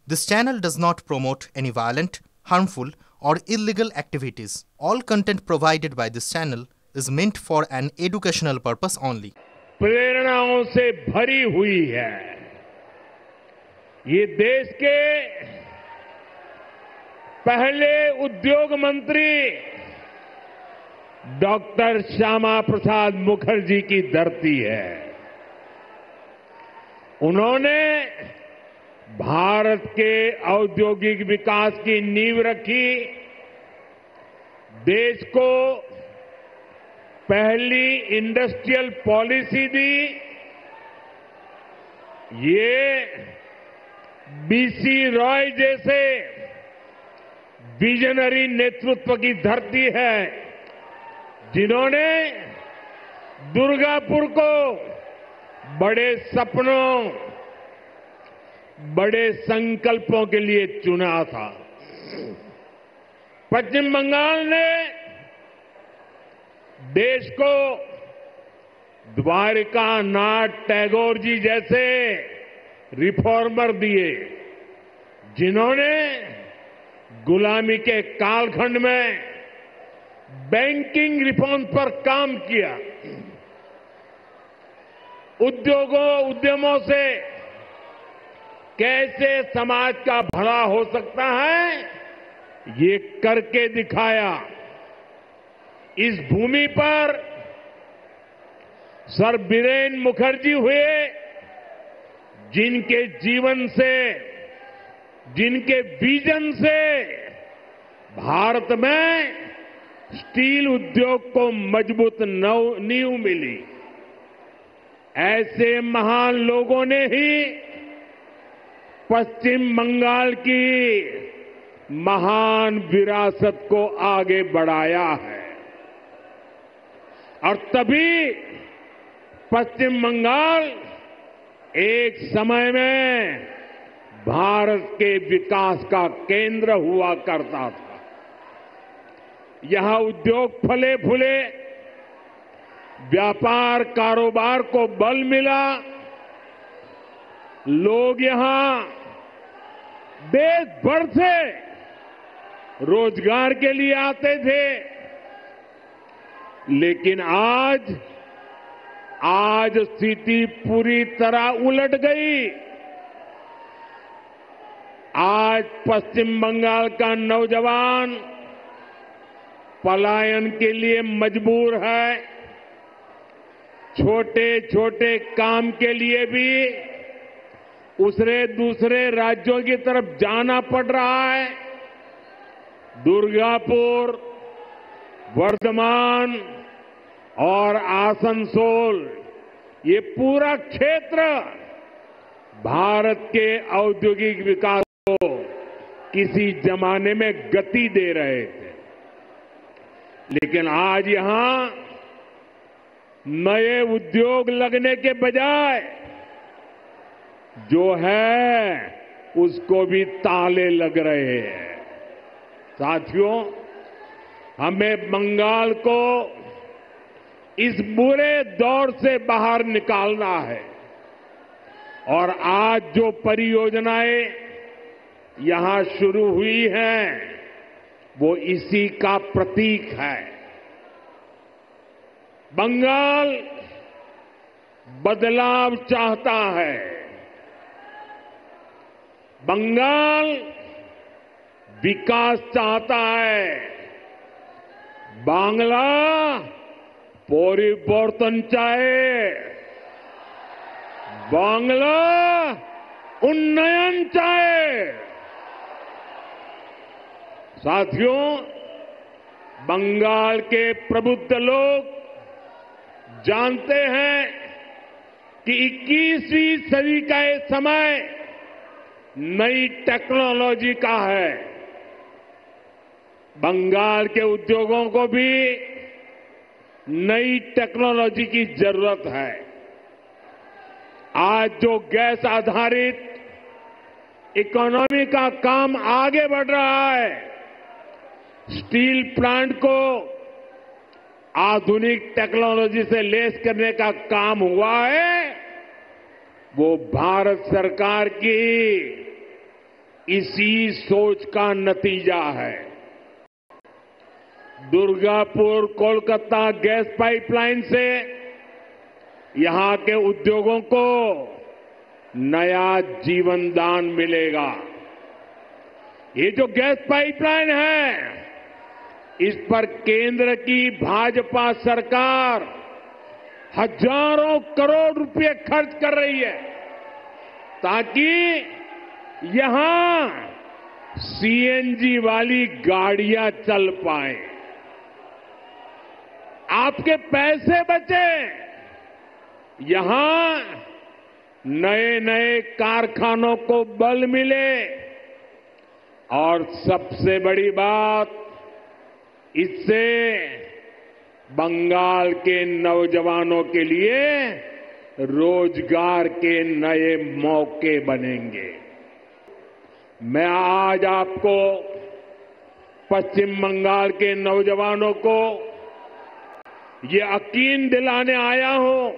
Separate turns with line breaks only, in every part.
This channel does not promote any violent, harmful, or illegal activities. All content provided by this channel is meant for an educational purpose only.
प्रेरणाओं से भरी हुई है। ये देश के पहले उद्योग मंत्री डॉक्टर श्यामा प्रसाद मुखर्जी की धरती है। उन्होंने भारत के औद्योगिक विकास की नींव रखी, देश को पहली इंडस्ट्रियल पॉलिसी दी। ये बीसी रॉय जैसे विजनरी नेतृत्व की धरती है, जिन्होंने दुर्गापुर को बड़े सपनों, बड़े संकल्पों के लिए चुना था। पश्चिम बंगाल ने देश को द्वारिका नाथ टैगोर जी जैसे रिफॉर्मर दिए, जिन्होंने गुलामी के कालखंड में बैंकिंग रिफॉर्म पर काम किया। उद्यमों से कैसे समाज का भला हो सकता है, ये करके दिखाया। इस भूमि पर सर बीरेन मुखर्जी हुए, जिनके जीवन से, जिनके विजन से भारत में स्टील उद्योग को मजबूत नींव मिली। ऐसे महान लोगों ने ही पश्चिम बंगाल की महान विरासत को आगे बढ़ाया है। और तभी पश्चिम बंगाल एक समय में भारत के विकास का केंद्र हुआ करता था। यहां उद्योग फले फूले, व्यापार कारोबार को बल मिला। लोग यहां देश भर से रोजगार के लिए आते थे। लेकिन आज स्थिति पूरी तरह उलट गई। आज पश्चिम बंगाल का नौजवान पलायन के लिए मजबूर है। छोटे छोटे काम के लिए भी दूसरे राज्यों की तरफ जाना पड़ रहा है। दुर्गापुर, वर्धमान और आसनसोल, ये पूरा क्षेत्र भारत के औद्योगिक विकास को किसी जमाने में गति दे रहे थे। लेकिन आज यहां नए उद्योग लगने के बजाय जो है उसको भी ताले लग रहे हैं। साथियों, हमें बंगाल को इस बुरे दौर से बाहर निकालना है। और आज जो परियोजनाएं यहां शुरू हुई हैं, वो इसी का प्रतीक है। बंगाल बदलाव चाहता है। बंगाल विकास चाहता है। बांग्ला परिवर्तन चाहे, बांग्ला उन्नयन चाहे। साथियों, बंगाल के प्रबुद्ध लोग जानते हैं कि 21वीं सदी का ये समय नई टेक्नोलॉजी का है। बंगाल के उद्योगों को भी नई टेक्नोलॉजी की जरूरत है। आज जो गैस आधारित इकोनॉमी का काम आगे बढ़ रहा है, स्टील प्लांट को आधुनिक टेक्नोलॉजी से लेस करने का काम हुआ है, वो भारत सरकार की इसी सोच का नतीजा है। दुर्गापुर कोलकाता गैस पाइपलाइन से यहां के उद्योगों को नया जीवन दान मिलेगा। ये जो गैस पाइपलाइन है, इस पर केंद्र की भाजपा सरकार हजारों करोड़ रुपए खर्च कर रही है ताकि यहां सीएनजी वाली गाड़ियां चल पाए, आपके पैसे बचे, यहां नए नए कारखानों को बल मिले और सबसे बड़ी बात, इससे बंगाल के नौजवानों के लिए रोजगार के नए मौके बनेंगे। मैं आज आपको पश्चिम बंगाल के नौजवानों को ये यकीन दिलाने आया हूं,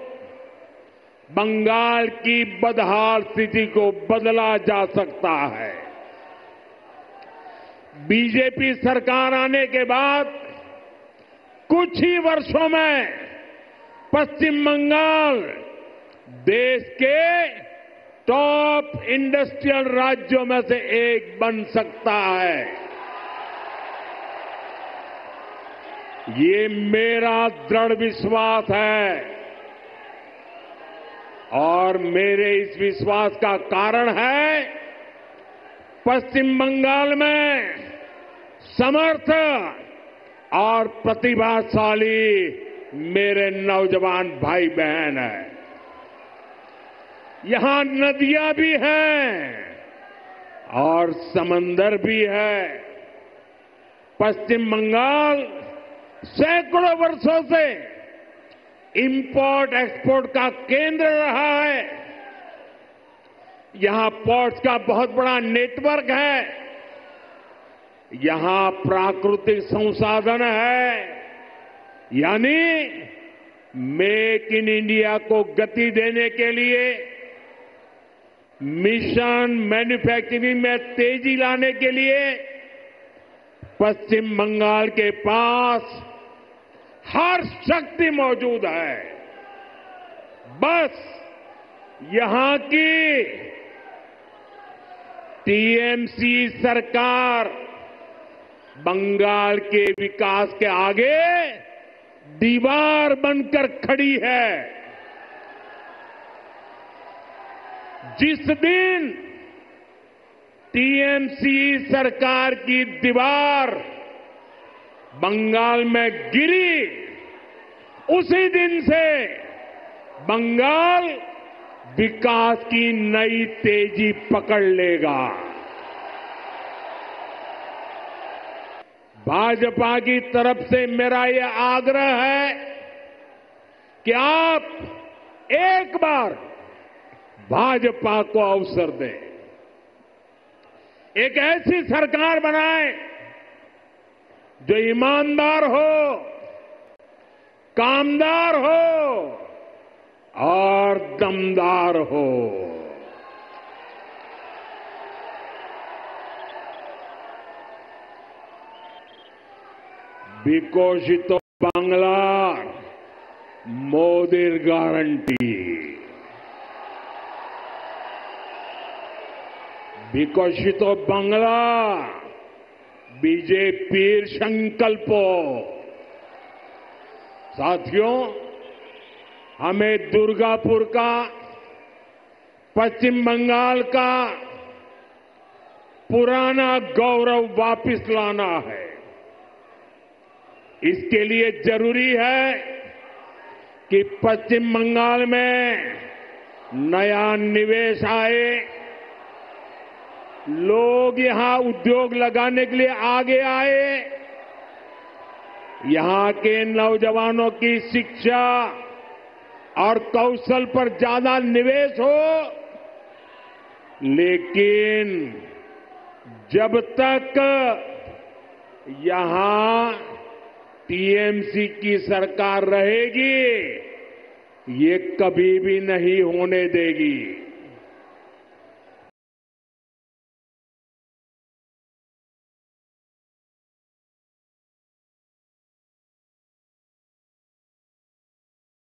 बंगाल की बदहाल स्थिति को बदला जा सकता है। बीजेपी सरकार आने के बाद कुछ ही वर्षों में पश्चिम बंगाल देश के टॉप इंडस्ट्रियल राज्यों में से एक बन सकता है। ये मेरा दृढ़ विश्वास है और मेरे इस विश्वास का कारण है पश्चिम बंगाल में समर्थ और प्रतिभाशाली मेरे नौजवान भाई बहन हैं। यहां नदियां भी हैं और समंदर भी है। पश्चिम बंगाल सैकड़ों वर्षों से इंपोर्ट एक्सपोर्ट का केंद्र रहा है। यहां पोर्ट्स का बहुत बड़ा नेटवर्क है, यहां प्राकृतिक संसाधन है, यानी मेक इन इंडिया को गति देने के लिए, मिशन मैन्युफैक्चरिंग में तेजी लाने के लिए पश्चिम बंगाल के पास हर शक्ति मौजूद है। बस यहां की टीएमसी सरकार बंगाल के विकास के आगे दीवार बनकर खड़ी है। जिस दिन टीएमसी सरकार की दीवार बंगाल में गिरी, उसी दिन से बंगाल विकास की नई तेजी पकड़ लेगा। भाजपा की तरफ से मेरा यह आग्रह है कि आप एक बार भाजपा को अवसर दें, एक ऐसी सरकार बनाएं जो ईमानदार हो, कामदार हो और दमदार हो। বিকশিত বাংলার মোদির গ্যারান্টি, বিকশিত বাংলা बीजेपी संकल्प। साथियों, हमें दुर्गापुर का, पश्चिम बंगाल का पुराना गौरव वापस लाना है। इसके लिए जरूरी है कि पश्चिम बंगाल में नया निवेश आए, लोग यहां उद्योग लगाने के लिए आगे आए, यहां के नौजवानों की शिक्षा और कौशल पर ज्यादा निवेश हो। लेकिन जब तक यहां टीएमसी की सरकार रहेगी, ये कभी भी नहीं होने देगी।